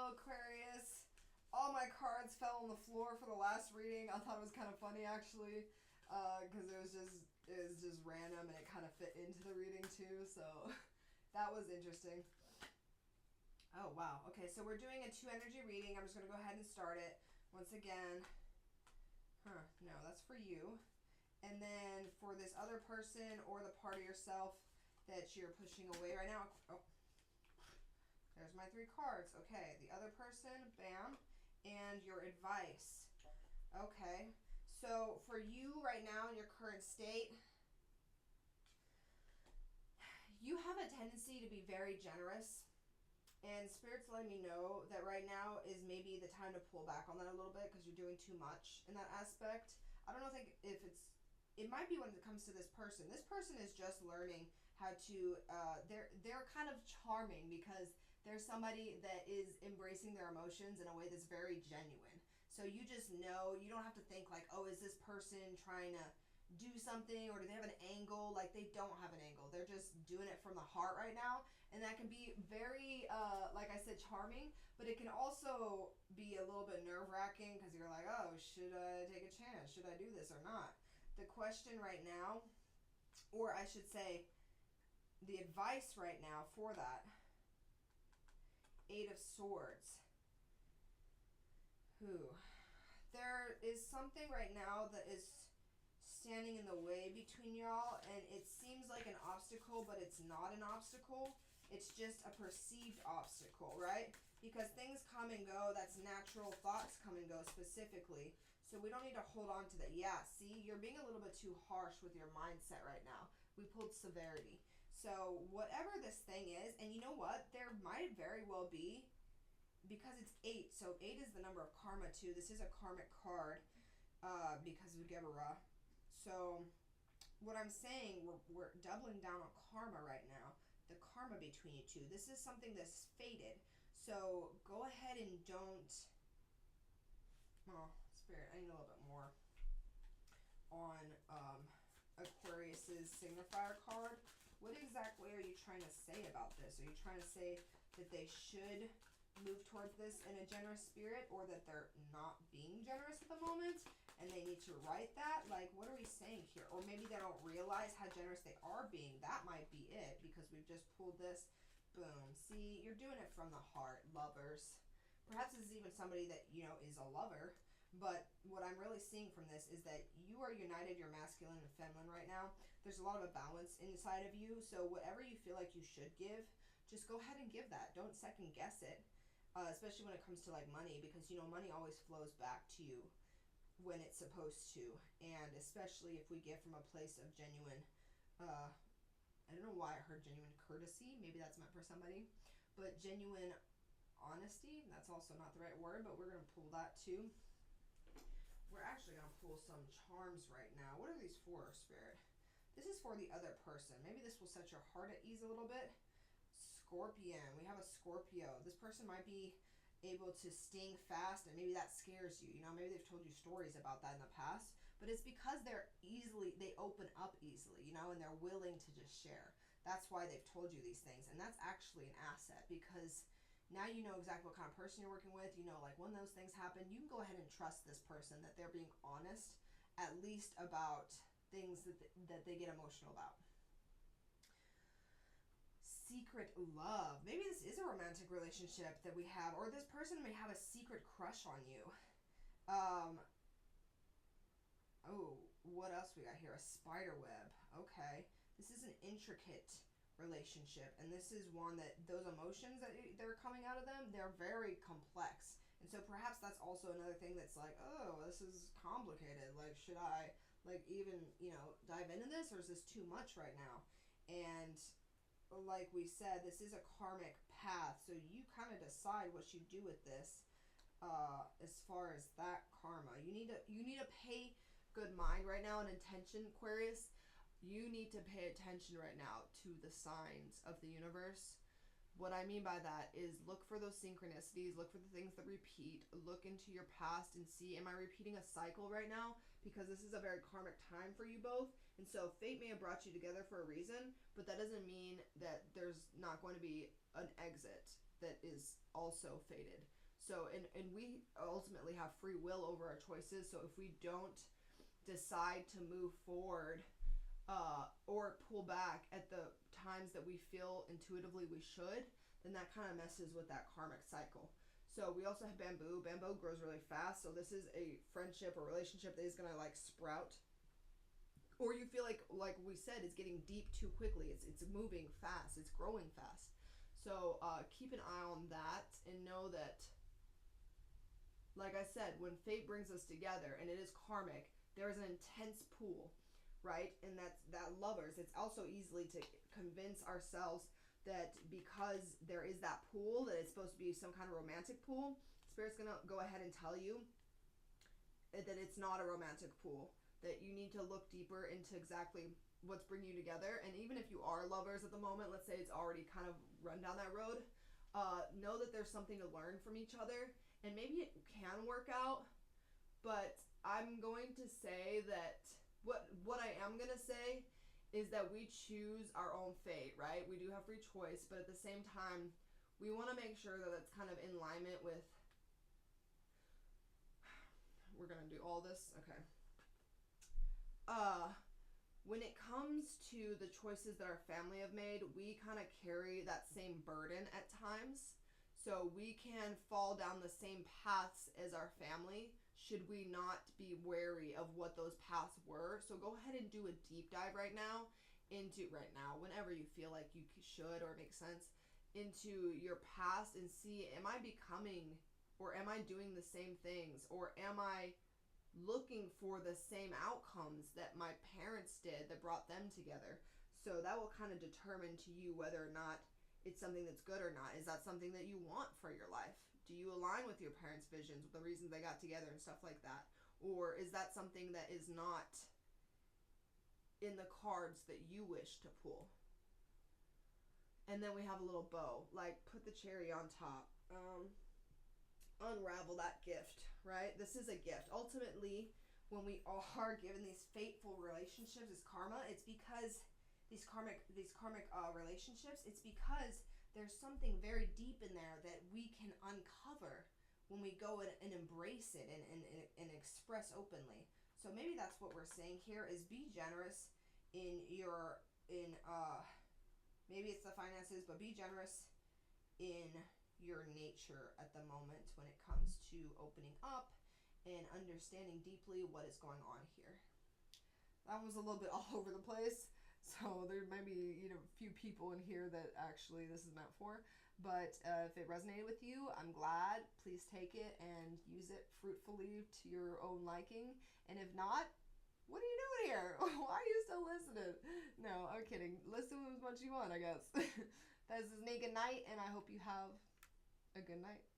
know, Aquarius. All my cards fell on the floor for the last reading. I thought it was kind of funny actually, because it was just random and it kind of fit into the reading too. So that was interesting. Oh wow. Okay, so we're doing a 2 energy reading. I'm just gonna go ahead and start it once again. No, that's for you. And then for this other person or the part of yourself that you're pushing away right now. Oh, there's my 3 cards. Okay, the other person, bam. And your advice. Okay, so for you right now in your current state, you have a tendency to be very generous. And Spirit's letting me know that right now is maybe the time to pull back on that a little bit because you're doing too much in that aspect. I don't know if it might be when it comes to this person. This person is just learning how to, they're kind of charming because there's somebody that is embracing their emotions in a way that's very genuine. So you just know, you don't have to think like, oh, is this person trying to do something or do they have an angle? Like, they don't have an angle. They're just doing it from the heart right now. And that can be very, like I said, charming, but it can also be a little bit nerve-wracking because you're like, oh, should I take a chance? Should I do this or not? The question right now, or I should say, the advice right now for that, 8 of Swords. There is something right now that is standing in the way between y'all, and it seems like an obstacle, but it's not an obstacle. It's just a perceived obstacle, right? Because things come and go. That's natural. Thoughts come and go specifically. So we don't need to hold on to that. Yeah, see, you're being a little bit too harsh with your mindset right now. We pulled severity. So whatever this thing is, and you know what? There might very well be, because it's 8. So 8 is the number of karma too. This is a karmic card because of Gebera. So what I'm saying, we're doubling down on karma right now. The karma between you two. This is something that's fated. So go ahead and don't... Oh, Spirit, I need a little bit more on Aquarius's signifier card. What exactly are you trying to say about this? Are you trying to say that they should move towards this in a generous spirit, or that they're not being generous at the moment and they need to write that? Like, what are we saying here? Or maybe they don't realize how generous they are being. That might be it, because we've just pulled this. Boom. See, you're doing it from the heart, lovers. Perhaps this is even somebody that, you know, is a lover. But what I'm really seeing from this is that you are united, you're masculine and feminine right now. There's a lot of a balance inside of you. So whatever you feel like you should give, just go ahead and give that. Don't second guess it. Especially when it comes to like money, because you know money always flows back to you when it's supposed to, and especially if we give from a place of genuine, I don't know why I heard genuine courtesy, maybe that's meant for somebody, but genuine honesty, that's also not the right word, but we're going to pull that too. We're actually going to pull some charms right now. What are these for, Spirit? This is for the other person. Maybe this will set your heart at ease a little bit. Scorpion. We have a Scorpio. This person might be able to sting fast, and maybe that scares you. You know, maybe they've told you stories about that in the past, but it's because they open up easily, you know, and they're willing to just share. That's why they've told you these things, and that's actually an asset, because now you know exactly what kind of person you're working with. You know, like when those things happen, you can go ahead and trust this person that they're being honest, at least about things that they get emotional about. Secret love. Maybe this is a romantic relationship that we have, or this person may have a secret crush on you. Oh, what else we got here? A spider web. Okay. This is an intricate relationship, and this is one that those emotions that they're coming out of them, they're very complex. And so perhaps that's also another thing that's like, oh, this is complicated. Like, should I, like, even, you know, dive into this, or is this too much right now? And like we said, this is a karmic path, so you kind of decide what you do with this. As far as that karma, you need to pay good mind right now and intention, Aquarius. You need to pay attention right now to the signs of the universe. What I mean by that is look for those synchronicities, look for the things that repeat, look into your past and see, am I repeating a cycle right now? Because this is a very karmic time for you both. And so fate may have brought you together for a reason, but that doesn't mean that there's not going to be an exit that is also fated. So, and we ultimately have free will over our choices. So if we don't decide to move forward or pull back at the times that we feel intuitively we should, then that kind of messes with that karmic cycle. So we also have bamboo. Bamboo grows really fast. So this is a friendship or relationship that is going to like sprout. Or you feel like we said, it's getting deep too quickly. It's moving fast. It's growing fast. So keep an eye on that and know that, like I said, when fate brings us together and it is karmic, there is an intense pull, right? And that lovers, it's also easily to convince ourselves that because there is that pull, that it's supposed to be some kind of romantic pull. Spirit's going to go ahead and tell you that it's not a romantic pull, that you need to look deeper into exactly what's bringing you together. And even if you are lovers at the moment, let's say it's already kind of run down that road, know that there's something to learn from each other. And maybe it can work out, but I'm going to say that what I am going to say is that we choose our own fate, right? We do have free choice, but at the same time, we want to make sure that it's kind of in alignment with, we're going to do all this, okay. When it comes to the choices that our family have made, we kind of carry that same burden at times. So we can fall down the same paths as our family should we not be wary of what those paths were. So go ahead and do a deep dive whenever you feel like you should or it makes sense, into your past and see, am I becoming or am I doing the same things, or am I looking for the same outcomes that my parents did that brought them together? So that will kind of determine to you whether or not it's something that's good or not. Is that something that you want for your life? Do you align with your parents' visions, with the reasons they got together and stuff like that? Or is that something that is not in the cards that you wish to pull? And then we have a little bow, like put the cherry on top. Unravel that gift, right? This is a gift. Ultimately, when we are given these fateful relationships, this karma, it's because these karmic relationships, it's because there's something very deep in there that we can uncover when we go and embrace it and express openly. So maybe that's what we're saying here is be generous in your maybe it's the finances, but be generous in your nature at the moment when it comes to opening up and understanding deeply what is going on here. That was a little bit all over the place. So there may be, a few people in here that actually this is meant for. But if it resonated with you, I'm glad. Please take it and use it fruitfully to your own liking. And if not, what are you doing here? Why are you still listening? No, I'm kidding. Listen as much as you want, I guess. This is Naked Night, and I hope you have a good night.